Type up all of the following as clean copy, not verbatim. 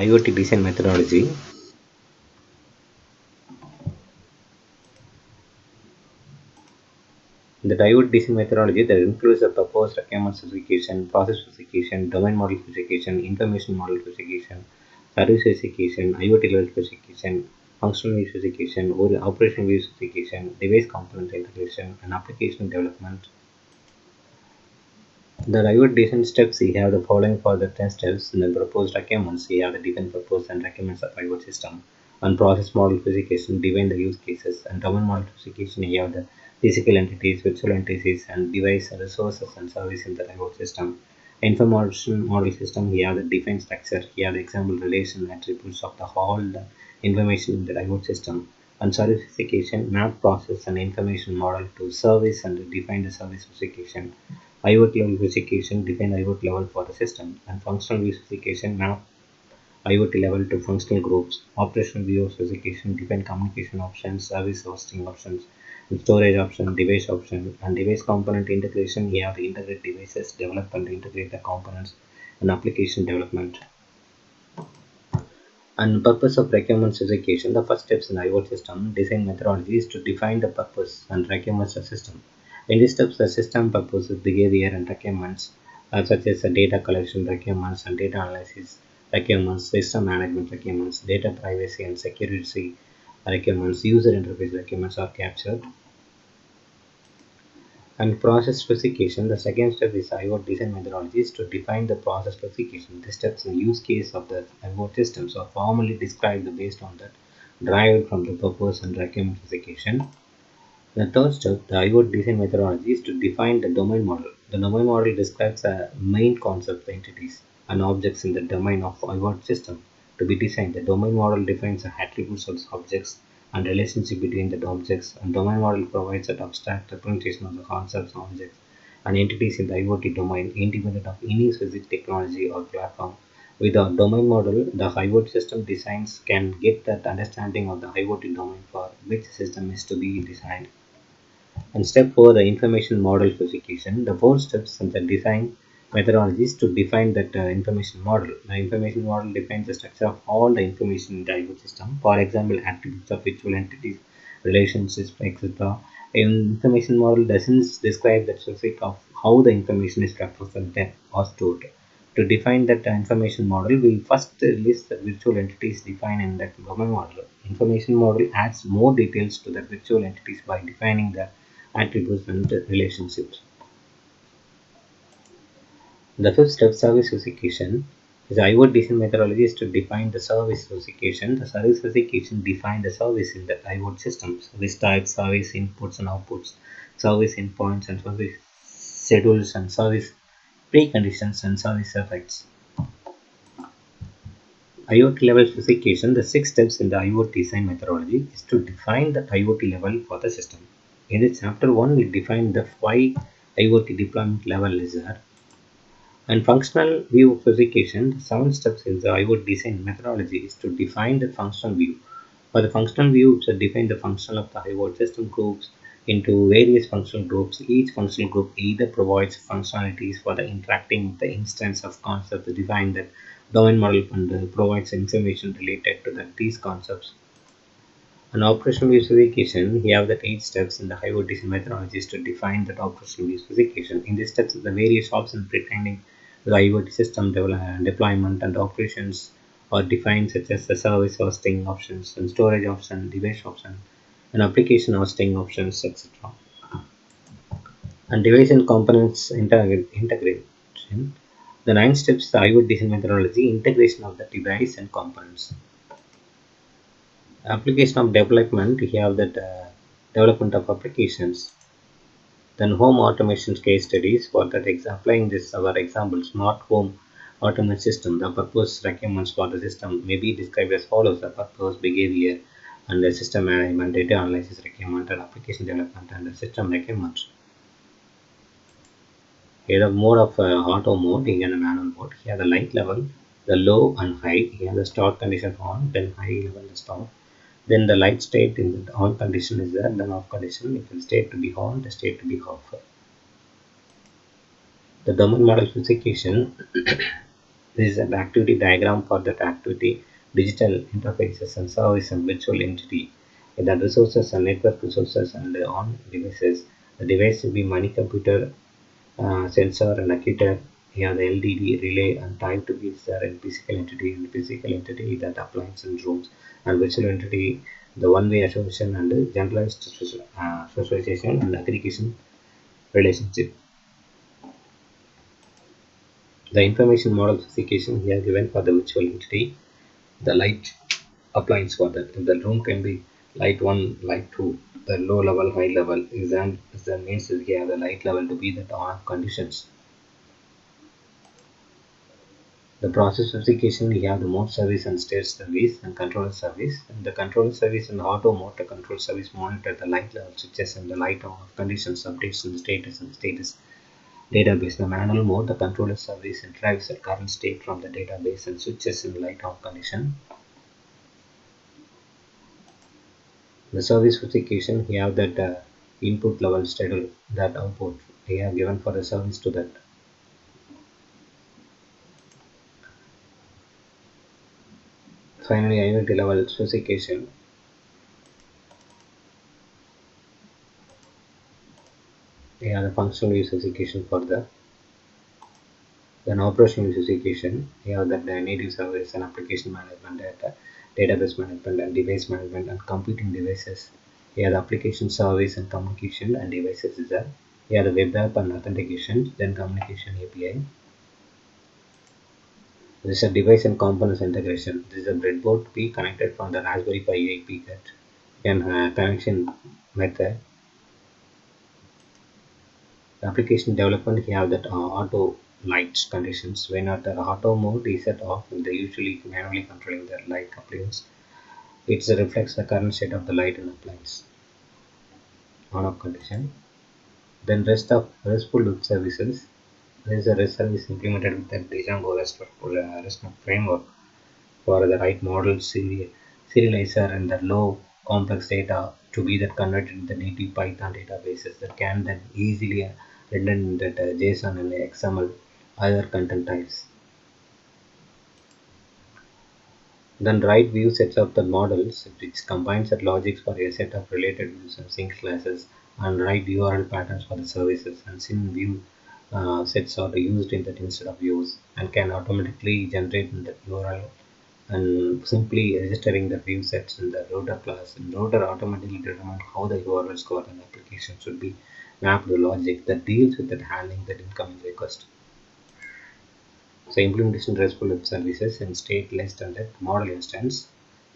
IoT design methodology. The IoT design methodology that includes the proposed requirement specification, process specification, domain model specification, information model specification, service specification, IoT level specification, functional view specification, or operation view specification, device component integration, and application development. The IoT design steps we have the following for the 10 steps. In the proposed requirements, we have the define purpose and requirements of IoT system. On process model specification, define the use cases. And domain model specification, we have the physical entities, virtual entities, and device resources and service in the IoT system. Information model system, we have the define structure. We have the example relation attributes of the whole the information in the IoT system. And service specification, map process and information model to service and define the service specification. IoT level specification define IoT level for the system, and functional view specification map IoT level to functional groups. Operational view specification define communication options, service hosting options, and storage option, device option, and device component integration. We have the integrate devices, develop and integrate the components, and application development. And purpose of requirement specification. The first steps in IoT system design methodology is to define the purpose and requirements of the system. In these steps, the system purpose, behavior, and requirements such as the data collection requirements and data analysis requirements, system management requirements, data privacy and security requirements, user interface requirements are captured. And process specification. The second step is IoT design methodology is to define the process specification. The steps and use case of the IoT systems are formally described based on that derived from the purpose and requirement specification. The third step, the IoT design methodology is to define the domain model. The domain model describes the main concept, entities, and objects in the domain of IoT system to be designed. The domain model defines the attributes of objects and relationship between the objects, and domain model provides an abstract representation of the concepts, objects, and entities in the IoT domain independent of any specific technology or platform. With the domain model, the IoT system designs can get that understanding of the IoT domain for which system is to be designed. And step 4, the information model specification. The 4 steps in the design methodologies to define that information model. The information model defines the structure of all the information in the IoT system. For example, attributes of virtual entities, relationships, etc. Information model doesn't describe the specific of how the information is represented or stored. To define that information model, we first list the virtual entities defined in that domain model. Information model adds more details to the virtual entities by defining the attributes and relationships. The fifth step, service specification. The IoT design methodology is to define the service specification. The service specification defines the service in the IoT systems, service types, service inputs and outputs, service endpoints and service schedules and service preconditions and service effects. IoT level specification. The 6 steps in the IoT design methodology is to define the IoT level for the system. In this chapter 1, we define the 5 IoT deployment level is there. And functional view specification. The 7 steps in the IoT design methodology is to define the functional view. For the functional view, to define the function of the IoT system groups into various functional groups. Each functional group either provides functionalities for the interacting with the instance of concept to define that domain model and provides information related to these concepts. An operational view specification, we have the 8 steps in the IoT design methodologies to define that operational view specification. In these steps, the various options pertaining to the IoT system deployment and operations are defined, such as the service hosting options and storage option, device option, and application hosting options, etc. And device and components integration. The 9 steps, the IoT design methodology, integration of the device and components. Application of development, we have that development of applications. Then home automation case studies. For that, applying this our example, smart home automation system. The purpose requirements for the system may be described as follows: the purpose, behavior, and the system management, data analysis requirement, and application development, and the system requirements. Here the mode of auto mode, here the manual mode. Here the light level, the low and high. Here the start condition on, then high level the start. Then the light state in the on condition is there, then off condition. If the state to be on, the state to be off. The domain model specification. This is an activity diagram for that activity, digital interfaces and service and virtual entity. The resources and network resources and on devices. The device will be money computer, sensor and actuator. Here the LDD relay and type to be there in physical entity. In physical entity that appliance and rooms, and virtual entity the one-way association and generalized socialization and aggregation relationship. The information model specification here given for the virtual entity, the light appliance for that. The room can be light 1, light 2, the low level, high level. Exam means here the light level to be the on conditions. The process specification we have the mode service and state service and controller service. And the controller service and auto mode, the control service monitor the light level switches and the light on conditions, updates and status database. The manual mode, the controller service and drives the current state from the database and switches in light on condition. The service specification we have that input level schedule that output we have given for the service to that. Finally, unity level specification. We have the functional use specification for the then operational specification. We have that the native service and application management, database management and device management and computing devices. We have the application service and communication and devices is there. We have the web app and authentication, then communication API. This is a device and components integration. This is a breadboard to be connected from the Raspberry Pi 8 get and connection method. The application development we have that auto light conditions. When at the auto mode is set off, they usually manually controlling the light appliance. It reflects the current state of the light in appliance. On off condition. Then RESTful web services. There is a REST service implemented with the Django REST framework for the right model serializer and the low complex data to be that converted in the native Python databases that can then easily render in that JSON and XML other content types. Then write view sets of the models which combines the logics for a set of related views and sync classes and write URL patterns for the services and syn view sets are used in that instead of views and can automatically generate in the URL and simply registering the view sets in the router class and router automatically determine how the URL score and application should be mapped to logic that deals with that handling that incoming request. So implementation RESTful web services and state list and that model instance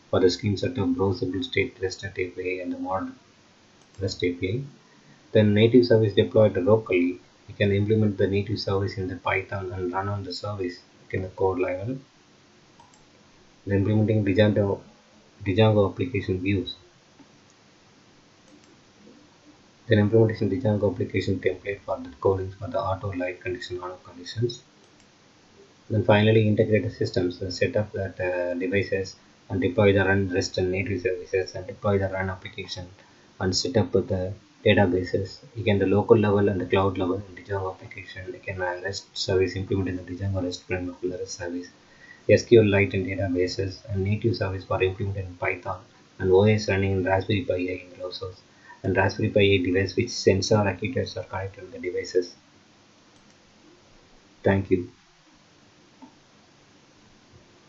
for the screen set of browsable state REST API and the model REST API. Then native service deployed locally. You can implement the native service in the Python and run on the service in the code level. Then implementing Django application views. Then implementation Django application template for the coding for the auto light condition on conditions. Then finally integrated systems, set up that devices and deploy the run REST and native services and deploy the run application and set up with the databases. You can the local level and the cloud level in Django application. You can REST service implemented in the Django REST framework for the REST service. SQLite in databases and native service for implemented in Python and OS running in Raspberry Pi in browsers and Raspberry Pi 8 device which sensor actuators are connected to the devices. Thank you.